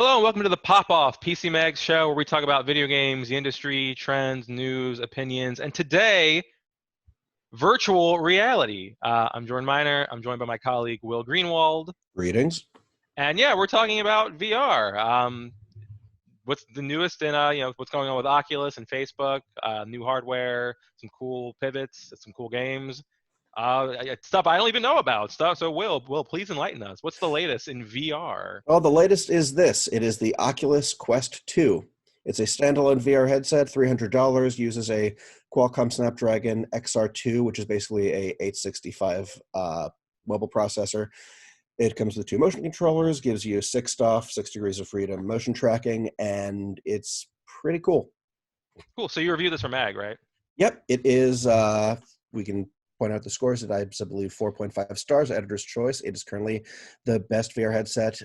Hello and welcome to the Pop Off PC Mag show where we talk about video games, the industry, trends, news, opinions, and today, virtual reality. I'm Jordan Miner. I'm joined by my colleague Will Greenwald. Greetings. And yeah, we're talking about VR. What's the newest in what's going on with Oculus and Facebook, new hardware, some cool pivots, some cool games. Stuff I don't even know about stuff. So Will, please enlighten us. What's the latest in VR? Well, the latest is this. It is the Oculus Quest 2. It's a standalone VR headset, $300, uses a Qualcomm Snapdragon XR2, which is basically a 865 mobile processor. It comes with two motion controllers, gives you 6 degrees of freedom motion tracking, and it's pretty cool. Cool. So you reviewed this for Mag, right? Yep, it is. We can point out the scores. I believe 4.5 stars, editor's choice. It is currently the best VR headset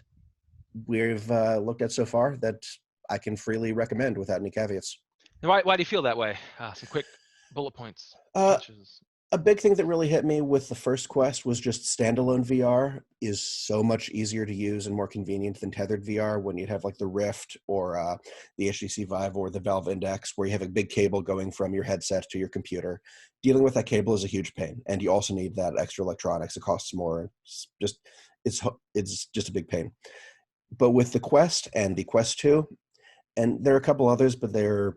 we've looked at so far that I can freely recommend without any caveats. Why do you feel that way? Some quick bullet points. Uh, Punches. a big thing that really hit me with the first Quest was just standalone VR is so much easier to use and more convenient than tethered VR when you'd have like the Rift or the HTC Vive or the Valve Index, where you have a big cable going from your headset to your computer. Dealing with that cable is a huge pain, and you also need that extra electronics. It costs more. It's just a big pain. But with the Quest and the Quest 2, and there are a couple others, but they're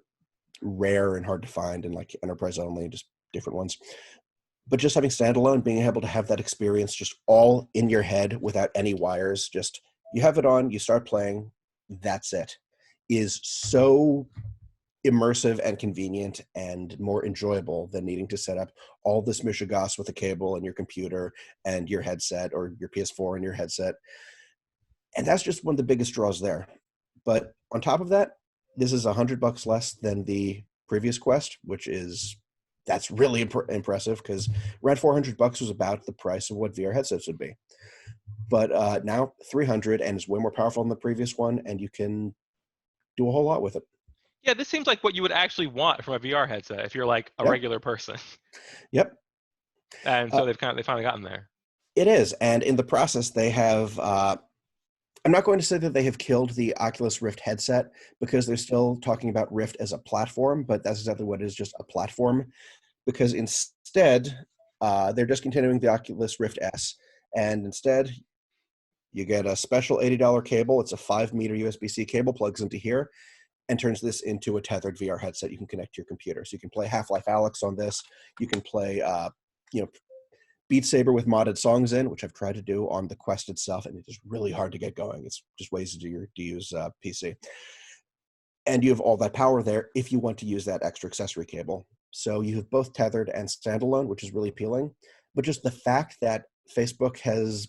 rare and hard to find and like enterprise only, just different ones. But just having standalone, being able to have that experience just all in your head without any wires, just you have it on, you start playing, that's it, is so immersive and convenient and more enjoyable than needing to set up all this mishigas with a cable and your computer and your headset or your PS4 and your headset. And that's just one of the biggest draws there. But on top of that, this is $100 less than the previous Quest, that's really impressive because around $400 was about the price of what VR headsets would be. But now $300 and it's way more powerful than the previous one, and you can do a whole lot with it. Yeah, this seems like what you would actually want from a VR headset if you're like a regular person. Yep. And so they finally gotten there. It is, and in the process, they have. I'm not going to say that they have killed the Oculus Rift headset because they're still talking about Rift as a platform, but that's exactly what it is, just a platform. Because instead, they're discontinuing the Oculus Rift S, and instead, you get a special $80 cable. It's a 5-meter USB-C cable, plugs into here, and turns this into a tethered VR headset you can connect to your computer. So you can play Half-Life Alyx on this. You can play, Beat Saber with modded songs in, which I've tried to do on the Quest itself, and it is really hard to get going. It's just ways to use PC. And you have all that power there if you want to use that extra accessory cable. So you have both tethered and standalone, which is really appealing. But just the fact that Facebook has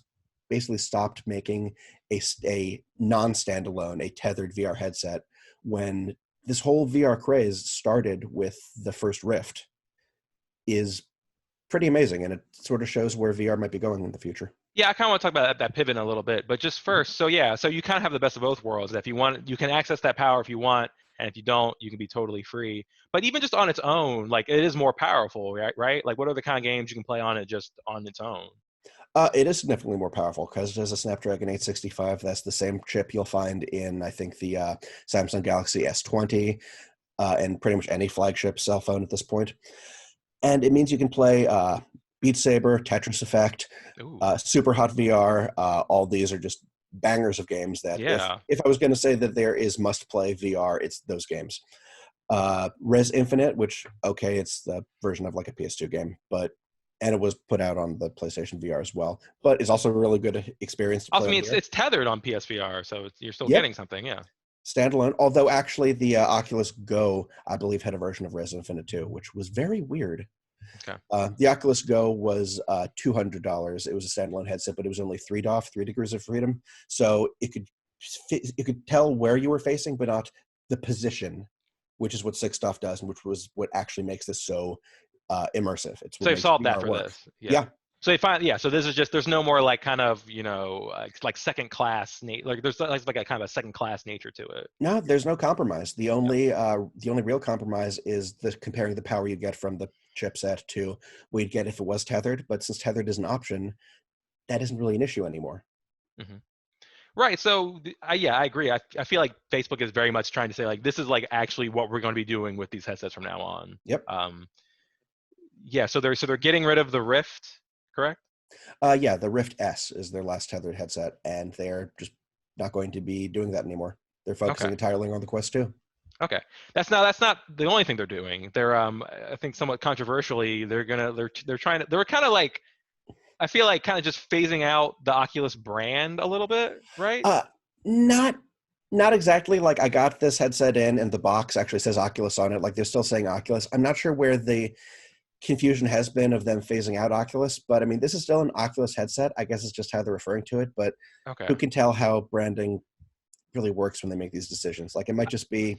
basically stopped making a non-standalone, a tethered VR headset, when this whole VR craze started with the first Rift, is pretty amazing, and it sort of shows where VR might be going in the future. Yeah, I kind of want to talk about that pivot in a little bit, but just first, so you kind of have the best of both worlds. That if you want, you can access that power if you want, and if you don't, you can be totally free. But even just on its own, like it is more powerful, right? Like what are the kind of games you can play on it just on its own? It is significantly more powerful because it has a Snapdragon 865. That's the same chip you'll find in, I think, the Samsung Galaxy S20 and pretty much any flagship cell phone at this point. And it means you can play Beat Saber, Tetris Effect, Super Hot VR. All these are just bangers of games that if I was going to say that there is must-play VR, it's those games. Res Infinite, which, okay, it's the version of like a PS2 game, and it was put out on the PlayStation VR as well, but it's also a really good experience to play. Also, I mean, it's tethered on PSVR, so you're still getting something, yeah. Standalone, although actually the Oculus Go, I believe, had a version of Res Infinite 2, which was very weird. Okay. The Oculus Go was $200. It was a standalone headset, but it was only 3 degrees of freedom. So it could tell where you were facing, but not the position, which is what 6 does, and which was what actually makes this so immersive. It's what so they've solved that for work. this. Yeah. So so this is just, there's no more like kind of, like second class, like there's like a kind of a second class nature to it. No, there's no compromise. The only real compromise is comparing the power you get from the chipset to what you'd get if it was tethered. But since tethered is an option, that isn't really an issue anymore. Mm-hmm. Right. So yeah, I agree. I feel like Facebook is very much trying to say like this is like actually what we're going to be doing with these headsets from now on. Yep. Yeah. So they're getting rid of the Rift, correct? Yeah, the Rift S is their last tethered headset, and they're just not going to be doing that anymore. They're Okay. focusing entirely on the Quest 2. Okay. That's not the only thing they're doing. They're I think somewhat controversially they're trying to they're kind of like I feel like kind of just phasing out the Oculus brand a little bit, right? Uh, not not exactly. Like I got this headset in, and the box actually says Oculus on it. Like they're still saying Oculus. I'm not sure where the confusion has been of them phasing out Oculus, but I mean, this is still an Oculus headset. I guess it's just how they're referring to it, but Okay. who can tell how branding really works when they make these decisions? Like it might just be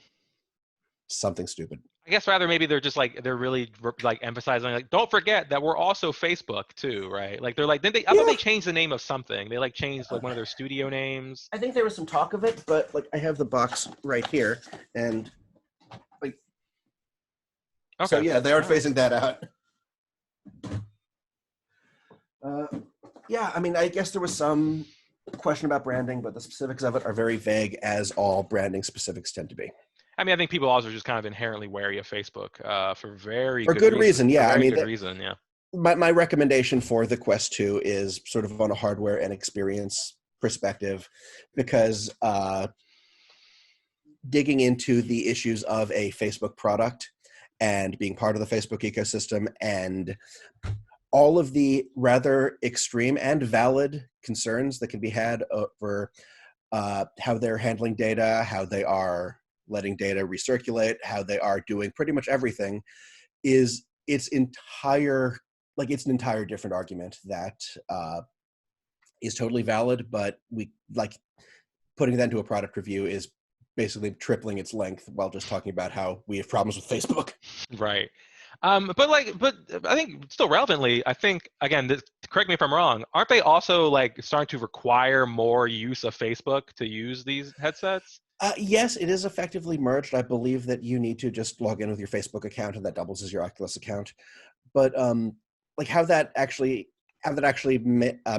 something stupid. I guess rather maybe they're just like they're really like emphasizing like don't forget that we're also Facebook too, right? Like they're like I thought Yeah, they changed the name of something. They like changed like one of their studio names. I think there was some talk of it, but like I have the box right here, and like so, Okay. yeah, they are All right. phasing that out. Yeah, I mean, I guess there was some question about branding, but the specifics of it are very vague, as all branding specifics tend to be. I mean, I think people also are just kind of inherently wary of Facebook for very For good good reason. reason, For yeah. I very mean, good reason, yeah. my recommendation for the Quest 2 is sort of on a hardware and experience perspective, because digging into the issues of a Facebook product and being part of the Facebook ecosystem and all of the rather extreme and valid concerns that can be had over how they're handling data, how they are letting data recirculate, how they are doing pretty much everything, is it's an entire different argument that is totally valid, but we like putting that into a product review is basically tripling its length while just talking about how we have problems with Facebook. Right. But I think still relevantly, I think again, correct me if I'm wrong. Aren't they also like starting to require more use of Facebook to use these headsets? Yes, it is effectively merged. I believe that you need to just log in with your Facebook account, and that doubles as your Oculus account. But like how that actually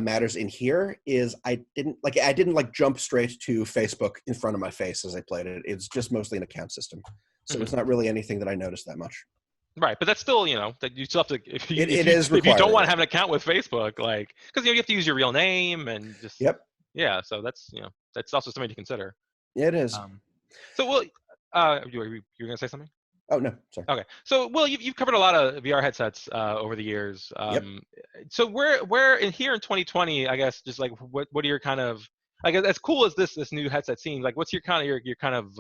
matters in here is I didn't like jump straight to Facebook in front of my face as I played it. It's just mostly an account system, so it's Mhm. not really anything that I noticed that much. Right, but that's still, that you still have to It is if you don't required, want to yeah. have an account with Facebook, like because you have to use your real name and just Yep, yeah, so that's also something to consider. it is. Um, so well, you were gonna say something? Oh no, sorry. Okay, so well, you've covered a lot of VR headsets over the years. Yep. So where in here in 2020, I guess, just like what are your kind of like as cool as this new headset seems, like what's your kind of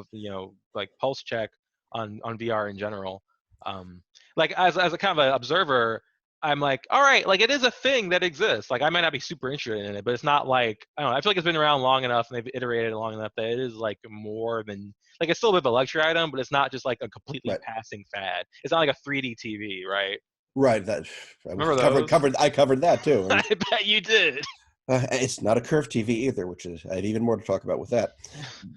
like pulse check on VR in general? Um, like as a kind of an observer, I'm like, all right, like it is a thing that exists. Like I might not be super interested in it, but it's not like I don't know. I feel like it's been around long enough and they've iterated long enough that it is like more than like it's still a bit of a luxury item, but it's not just like a completely Right. passing fad. It's not like a 3D TV, right? Right. That I Remember covered those? covered I covered that too, and I bet you did. it's not a curved TV either, which is I have even more to talk about with that.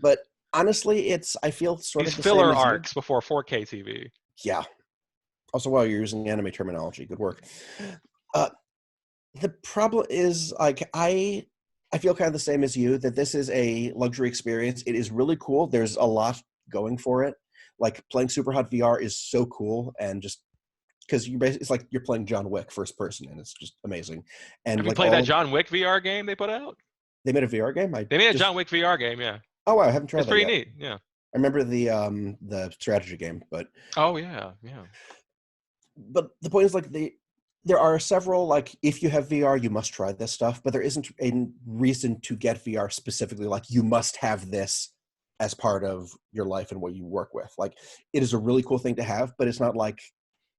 But honestly, I feel sort These of the same filler as you. arcs before 4K TV. Yeah. Also, while you're using anime terminology, good work. Uh, the problem is like I feel kind of the same as you, that this is a luxury experience. It is really cool. There's a lot going for it. Like playing Super Hot VR is so cool, and just because it's like you're playing John Wick first person, and it's just amazing. And Have you like played that all John Wick VR game they put out? they made a VR game. I They made a just John Wick VR game, yeah. Oh wow, I haven't tried It's that pretty yet. neat, yeah. I remember the strategy game, Oh yeah, yeah. but the point is like there are several, like if you have VR you must try this stuff, but there isn't a reason to get VR specifically like you must have this as part of your life and what you work with. Like it is a really cool thing to have, but it's not like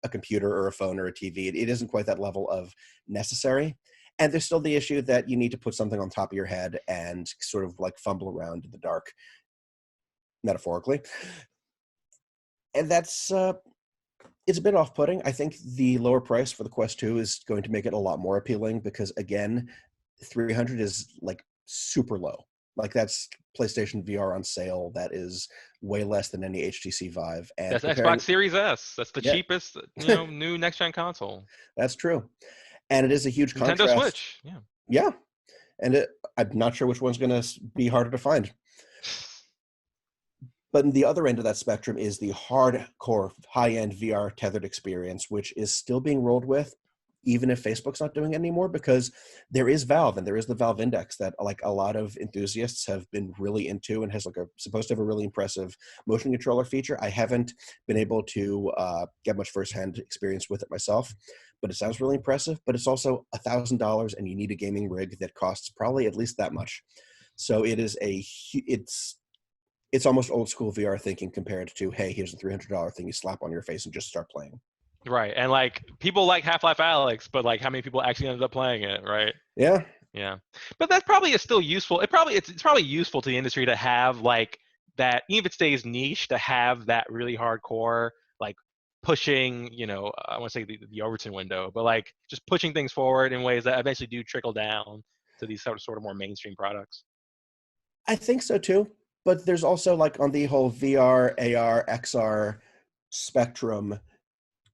a computer or a phone or a TV. It isn't quite that level of necessary. And there's still the issue that you need to put something on top of your head and sort of like fumble around in the dark, metaphorically. And that's it's a bit off-putting. I think the lower price for the Quest 2 is going to make it a lot more appealing because, again, 300 is like super low. Like that's PlayStation VR on sale. That is way less than any HTC Vive. And That's Xbox comparing, Series S. That's the yeah, cheapest, new next gen console. that's true. And it is a huge Nintendo contrast. Switch, yeah. Yeah. And I'm not sure which one's going to be harder to find. But in the other end of that spectrum is the hardcore high-end VR tethered experience, which is still being rolled with, even if Facebook's not doing it anymore, because there is Valve and there is the Valve Index that like a lot of enthusiasts have been really into and has like supposed to have a really impressive motion controller feature. I haven't been able to get much firsthand experience with it myself, but it sounds really impressive. But it's also $1,000 and you need a gaming rig that costs probably at least that much. So it's almost old school VR thinking compared to, hey, here's a $300 thing you slap on your face and just start playing. Right. And like people like Half-Life Alyx, but like how many people actually ended up playing it, right? Yeah. Yeah. But that probably is still useful. It's probably useful to the industry to have like that, even if it stays niche, to have that really hardcore, like pushing, I want to say the Overton window, but like just pushing things forward in ways that eventually do trickle down to these sort of more mainstream products. I think so too. But there's also like on the whole VR, AR, XR spectrum,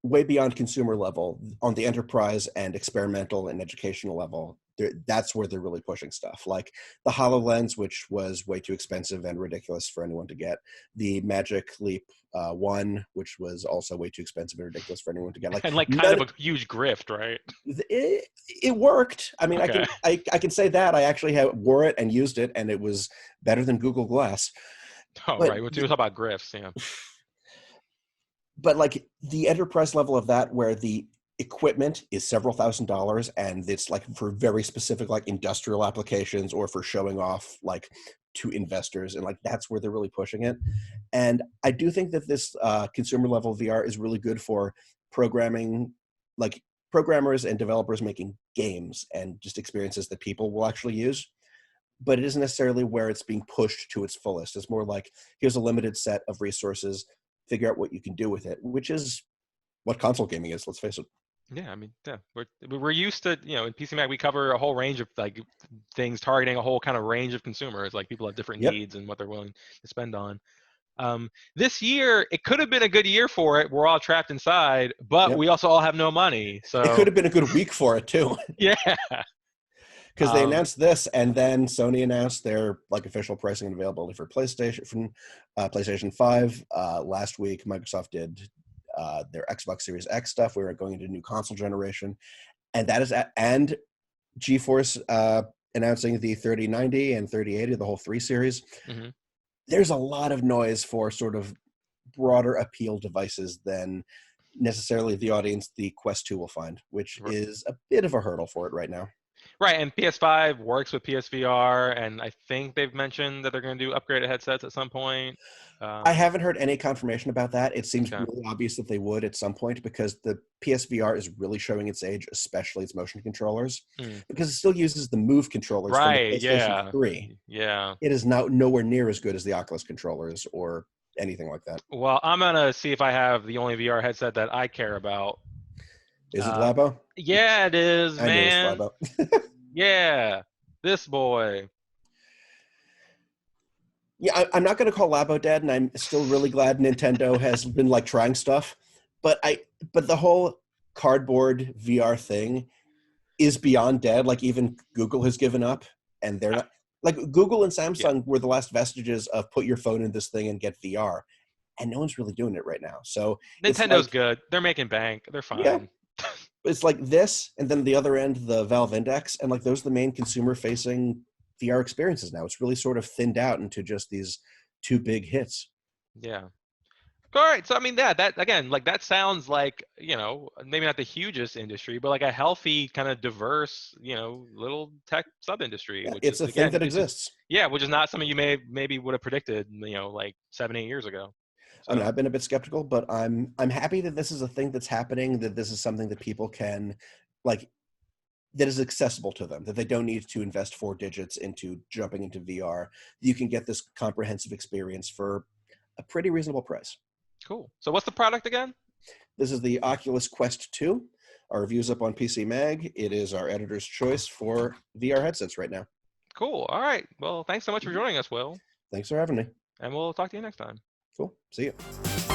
way beyond consumer level, on the enterprise and experimental and educational level, that's where they're really pushing stuff. Like the HoloLens, which was way too expensive and ridiculous for anyone to get. The Magic Leap 1, which was also way too expensive and ridiculous for anyone to get. Like And like kind of a huge grift, right? It worked. I mean, Okay. I can say that I actually wore it and used it, and it was better than Google Glass. Oh, But right. We'll talk about grifts, yeah. But like the enterprise level of that, where the equipment is several $1,000s and it's like for very specific like industrial applications or for showing off like to investors, and like that's where they're really pushing it. And I do think that this consumer level VR is really good for programming, like programmers and developers making games and just experiences that people will actually use. But it isn't necessarily where it's being pushed to its fullest. It's more like, here's a limited set of resources, figure out what you can do with it, which is what console gaming is, let's face it. Yeah, I mean, yeah, we're used to, in PC Mag we cover a whole range of like things targeting a whole kind of range of consumers. Like people have different Yep. needs and what they're willing to spend on. This year, it could have been a good year for it. We're all trapped inside, but Yep. we also all have no money. It could So have been a good week for it too. yeah, Because they announced this, and then Sony announced their like official pricing and availability for PlayStation 5. Last week, Microsoft did their Xbox Series X stuff. We were going into a new console generation, and and GeForce announcing the 3090 and 3080, the whole 3 series. mm-hmm. There's a lot of noise for sort of broader appeal devices than necessarily the audience the Quest 2 will find, which is a bit of a hurdle for it right now. Right, and PS5 works with PSVR, and I think they've mentioned that they're going to do upgraded headsets at some point. I haven't heard any confirmation about that. It seems Okay. really obvious that they would at some point, because the PSVR is really showing its age, especially its motion controllers, because it still uses the Move controllers from the PlayStation 3. Yeah. It is now nowhere near as good as the Oculus controllers or anything like that. Well, I'm going to see if I have the only VR headset that I care about. Is it Labo? Yeah, it is, I knew man. it was Labo. Yeah, this boy. Yeah, I'm not going to call Labo dead, and I'm still really glad Nintendo has been like trying stuff. But the whole cardboard VR thing is beyond dead. Like even Google has given up, and they're not, like Google and Samsung were the last vestiges of put your phone in this thing and get VR, and no one's really doing it right now. So Nintendo's good. They're making bank. They're fine. Yeah. It's like this, and then the other end, the Valve Index, and like those are the main consumer-facing VR experiences now. It's really sort of thinned out into just these 2 big hits. Yeah. All right. So I mean, that again, like that sounds like, maybe not the hugest industry, but like a healthy kind of diverse, little tech sub-industry. Yeah, which it's is, a thing again, that exists. which is not something you maybe would have predicted, like 7-8 years ago. So. I mean, I've been a bit skeptical, but I'm happy that this is a thing that's happening, that this is something that people can, like, that is accessible to them, that they don't need to invest 4 digits into jumping into VR. You can get this comprehensive experience for a pretty reasonable price. Cool. So what's the product again? This is the Oculus Quest 2. Our review's up on PC Mag. It is our editor's choice for VR headsets right now. Cool. All right. Well, thanks so much for joining us, Will. Thanks for having me. And we'll talk to you next time. Cool. See you.